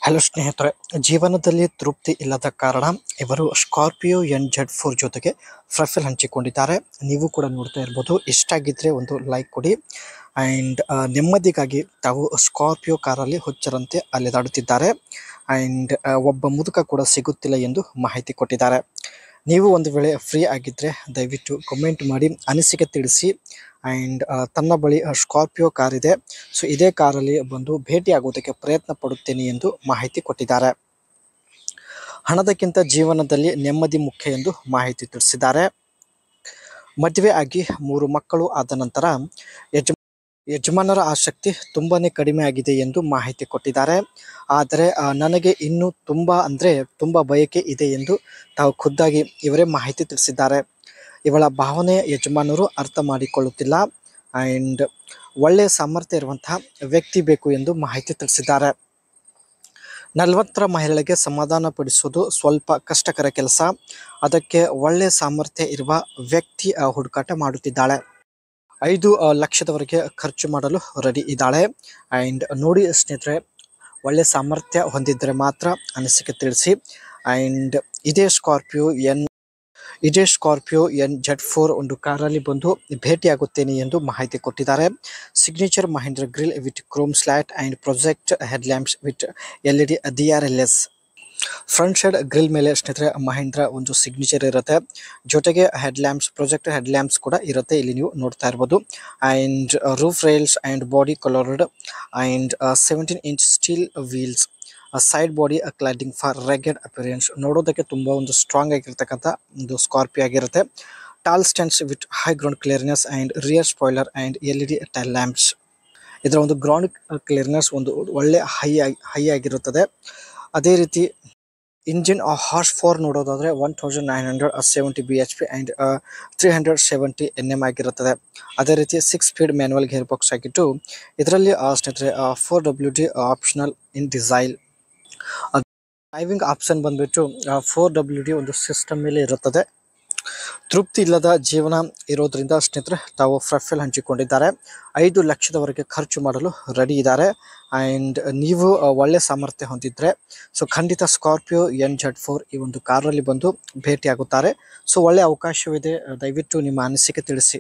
Hello ಸ್ನೇಹಿತರೆ, ಜೀವನದಲ್ಲಿ ತೃಪ್ತಿ ಇಲ್ಲದ ಕಾರಣ ಇವರು ಸ್ಕಾರ್ಪಿಯೋ NZ4 ಜೊತೆಗೆ ಪ್ರೊಫೈಲ್ ಹಂಚಿಕೊಂಡಿದ್ದಾರೆ. ನೀವು ಕೂಡ ನೋಡ್ತಾ ಇರ್ಬೋದು. ಇಷ್ಟ ಆಗಿದ್ರೆ ಒಂದು ಲೈಕ್ ಕೊಡಿ. ಆ್ಯಂಡ್ ನೆಮ್ಮದಿಗಾಗಿ ತಾವು ಸ್ಕಾರ್ಪಿಯೋ ಕಾರಲ್ಲಿ ಹುಚ್ಚರಂತೆ ಅಲೆದಾಡುತ್ತಿದ್ದಾರೆ. ಆ್ಯಂಡ್ ಒಬ್ಬ ಮುದುಕ ಕೂಡ ಸಿಗುತ್ತಿಲ್ಲ ಎಂದು ಮಾಹಿತಿ ಕೊಟ್ಟಿದ್ದಾರೆ. ನೀವು ಒಂದು ವೇಳೆ ಫ್ರೀ ಆಗಿದ್ದರೆ ದಯವಿಟ್ಟು ಕಮೆಂಟ್ ಮಾಡಿ ಅನಿಸಿಕೆ ತಿಳಿಸಿ. ಆ್ಯಂಡ್ ತನ್ನ ಬಳಿ ಸ್ಕಾರ್ಪಿಯೋ ಕಾರ್ ಇದೆ. ಸೊ ಇದೇ ಕಾರಲ್ಲಿ ಬಂದು ಭೇಟಿ ಆಗುವುದಕ್ಕೆ ಪ್ರಯತ್ನ ಪಡುತ್ತೇನೆ ಎಂದು ಮಾಹಿತಿ ಕೊಟ್ಟಿದ್ದಾರೆ. ಹಣದಕ್ಕಿಂತ ಜೀವನದಲ್ಲಿ ನೆಮ್ಮದಿ ಮುಖ್ಯ ಎಂದು ಮಾಹಿತಿ ತಿಳಿಸಿದ್ದಾರೆ. ಮದುವೆ ಆಗಿ 3 ಮಕ್ಕಳು ಆದ ನಂತರ ಯಜಮಾನರ ಆಸಕ್ತಿ ತುಂಬಾನೇ ಕಡಿಮೆ ಆಗಿದೆ ಎಂದು ಮಾಹಿತಿ ಕೊಟ್ಟಿದ್ದಾರೆ. ಆದರೆ ನನಗೆ ಇನ್ನೂ ತುಂಬ ಬಯಕೆ ಇದೆ ಎಂದು ತಾವು ಖುದ್ದಾಗಿ ಇವರೇ ಮಾಹಿತಿ ತಿಳಿಸಿದ್ದಾರೆ. ಇವಳ ಭಾವನೆ ಯಜಮಾನರು ಅರ್ಥ ಮಾಡಿಕೊಳ್ಳುತ್ತಿಲ್ಲ. ಆ್ಯಂಡ್ ಒಳ್ಳೆಯ ಸಾಮರ್ಥ್ಯ ಇರುವಂತಹ ವ್ಯಕ್ತಿ ಬೇಕು ಎಂದು ಮಾಹಿತಿ ತಿಳಿಸಿದ್ದಾರೆ. 40ರ ಮಹಿಳೆಗೆ ಸಮಾಧಾನ ಪಡಿಸುವುದು ಸ್ವಲ್ಪ ಕಷ್ಟಕರ ಕೆಲಸ. ಅದಕ್ಕೆ ಒಳ್ಳೆಯ ಸಾಮರ್ಥ್ಯ ಇರುವ ವ್ಯಕ್ತಿ ಹುಡುಕಾಟ ಮಾಡುತ್ತಿದ್ದಾಳೆ. 5 ಲಕ್ಷದವರೆಗೆ ಖರ್ಚು ಮಾಡಲು ರೆಡಿ ಇದ್ದಾಳೆ. ಆ್ಯಂಡ್ ನೋಡಿ ಸ್ನೇಹಿತರೆ, ಒಳ್ಳೆಯ ಸಾಮರ್ಥ್ಯ ಹೊಂದಿದ್ದರೆ ಮಾತ್ರ ಅನಿಸಿಕೆ ತಿಳಿಸಿ. ಆ್ಯಂಡ್ ಇದೇ ಸ್ಕಾರ್ಪಿಯೋ NZ4 ಒಂದು ಕಾರಲ್ಲಿ ಬಂದು ಭೇಟಿಯಾಗುತ್ತೇನೆ ಎಂದು ಮಾಹಿತಿ ಕೊಟ್ಟಿದ್ದಾರೆ. Signature Mahindra grill with Chrome slot and project headlamps with LED DRLS. Front side grill ಮೇಲೆ ಸ್ನೇಹಿತರೆ ಮಹೀಂದ್ರ ಒಂದು ಸಿಗ್ನೇಚರ್ ಇರುತ್ತೆ. ಜೊತೆಗೆ ಪ್ರೊಜೆಕ್ಟ್ ಹೆಡ್ಲ್ಯಾಂಪ್ಸ್ ಕೂಡ ಇರುತ್ತೆ. ಇಲ್ಲಿ ನೀವು ನೋಡ್ತಾ ಇರ್ಬೋದು. And roof rails and body coloured and 17-inch steel wheels. Side body cladding for rugged appearance. ನೋಡೋದಕ್ಕೆ ತುಂಬ ಒಂದು ಸ್ಟ್ರಾಂಗ್ ಆಗಿರ್ತಕ್ಕಂಥ ಒಂದು ಸ್ಕಾರ್ಪಿಯೋ ಆಗಿರುತ್ತೆ. Tall stands with high ground clearance and rear spoiler and LED tail lamps. ಇದರ ಒಂದು ground clearness ಒಂದು ಒಳ್ಳೆ ಹೈ ಆಗಿರುತ್ತದೆ. ಅದೇ ರೀತಿ ಇಂಜಿನ್ ಹಾರ್ಸ್ ಪವರ್ ನೋಡೋದಾದರೆ 1970 bhp ಆ್ಯಂಡ್ 370 Nm ಆಗಿರುತ್ತದೆ. ಅದೇ ರೀತಿ 6 ಸ್ಪೀಡ್ ಮ್ಯಾನ್ಯುವಲ್ ಗೇರ್ ಬಾಕ್ಸ್ ಆಗಿದ್ದು ಇದರಲ್ಲಿ ಸ್ನೇಹಿತರೆ 4WD ಆಪ್ಷನಲ್ ಇನ್ ಡಿಸೈಲ್. ಡ್ರೈವಿಂಗ್ ಆಪ್ಷನ್ ಬಂದ್ಬಿಟ್ಟು 4WD ಒಂದು ಸಿಸ್ಟಮ್ ಮೇಲೆ ಇರುತ್ತದೆ. ತೃಪ್ತಿ ಇಲ್ಲದ ಜೀವನ ಇರೋದ್ರಿಂದ ಸ್ನೇಹಿತರೆ ತಾವು ಪ್ರೊಫೈಲ್ ಹಂಚಿಕೊಂಡಿದ್ದಾರೆ. 5 ಲಕ್ಷದವರೆಗೆ ಖರ್ಚು ಮಾಡಲು ರೆಡಿ ಇದ್ದಾರೆ. ಆ್ಯಂಡ್ ನೀವು ಒಳ್ಳೆ ಸಾಮರ್ಥ್ಯ ಹೊಂದಿದ್ರೆ ಸೊ ಖಂಡಿತ ಸ್ಕಾರ್ಪಿಯೋ NZ4 ಈ ಒಂದು ಕಾರಲ್ಲಿ ಬಂದು ಭೇಟಿಯಾಗುತ್ತಾರೆ. ಸೊ ಒಳ್ಳೆ ಅವಕಾಶವಿದೆ. ದಯವಿಟ್ಟು ನಿಮ್ಮ ಅನಿಸಿಕೆ ತಿಳಿಸಿ.